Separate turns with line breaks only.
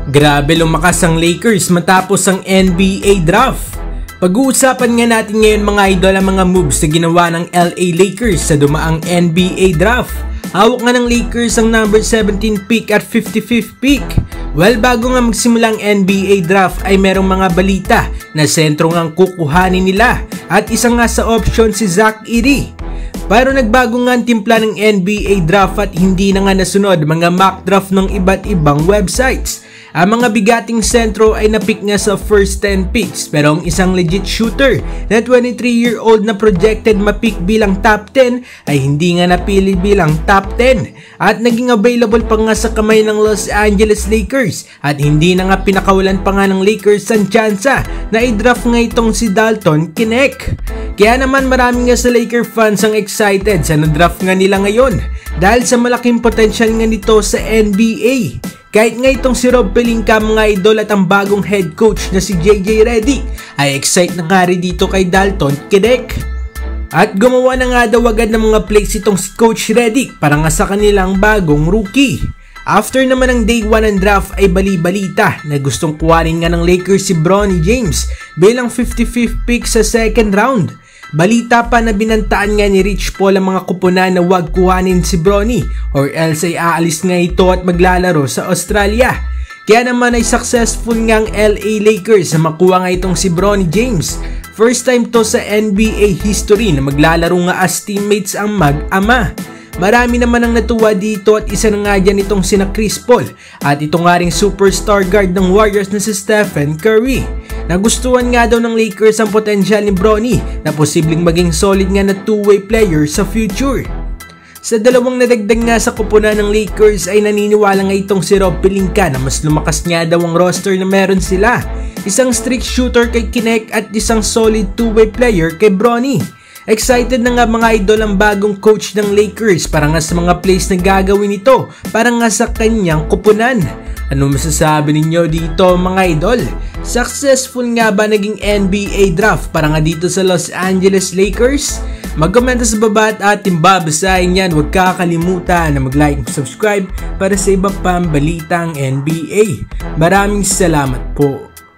Grabe lumakas ang Lakers matapos ang NBA draft. Pag-uusapan nga natin ngayon mga idol ang mga moves na ginawa ng LA Lakers sa dumaang NBA draft. Hawak nga ng Lakers ang number 17 pick at 55th pick. Well, bago nga magsimulang NBA draft ay merong mga balita na sentro ngang kukuhanin nila at isa nga sa option si Zach Edey. Pero nagbago nga ang timpla ng NBA draft at hindi na nga nasunod mga mock draft ng iba't ibang websites. Ang mga bigating sentro ay napick nga sa first 10 picks pero ang isang legit shooter na 23-year-old na projected mapick bilang top 10 ay hindi nga napili bilang top 10 at naging available pa nga sa kamay ng Los Angeles Lakers at hindi na nga pinakawalan pa nga ng Lakers ang tsansa na i-draft nga itong si Dalton Knecht. Kaya naman marami nga sa Laker fans ang excited sa na-draft nga nila ngayon dahil sa malaking potential nga nito sa NBA. Kahit nga itong si Rob Pelinka mga idol at ang bagong head coach na si JJ Redick ay excite na nga rin dito kay Dalton Knecht. At gumawa na nga daw agad ng mga plays itong si Coach Redick para nga sa kanilang bagong rookie. After naman ng day 1 ng draft ay bali-balita na gustong kuhanin nga ng Lakers si Bronny James bilang 55th pick sa second round. Balita pa na binantaan nga ni Rich Paul ang mga kupunan na wag kuhanin si Bronny or else ay aalis nga ito at maglalaro sa Australia. Kaya naman ay successful nga ang LA Lakers na makuha nga itong si Bronny James. First time to sa NBA history na maglalaro nga as teammates ang mag-ama. Marami naman ang natuwa dito at isa na nga dyan itong sina Chris Paul at ito nga ring superstar guard ng Warriors na si Stephen Curry. Nagustuhan nga daw ng Lakers ang potensyal ni Bronny na posibleng maging solid nga na two-way player sa future. Sa dalawang nadagdag nga sa kupunan ng Lakers ay naniniwala nga itong si Rob Pelinka na mas lumakas nga daw ang roster na meron sila. Isang strict shooter kay Knecht at isang solid two-way player kay Bronny. Excited na nga mga idol ang bagong coach ng Lakers para nga sa mga plays na gagawin ito para nga sa kanyang kupunan. Ano masasabi ninyo dito mga idol? Successful nga ba naging NBA draft para nga dito sa Los Angeles Lakers? Mag-comment sa baba at ating babasahin yan. Huwag kakalimutan na mag-like at subscribe para sa iba pang balitang NBA. Maraming salamat po.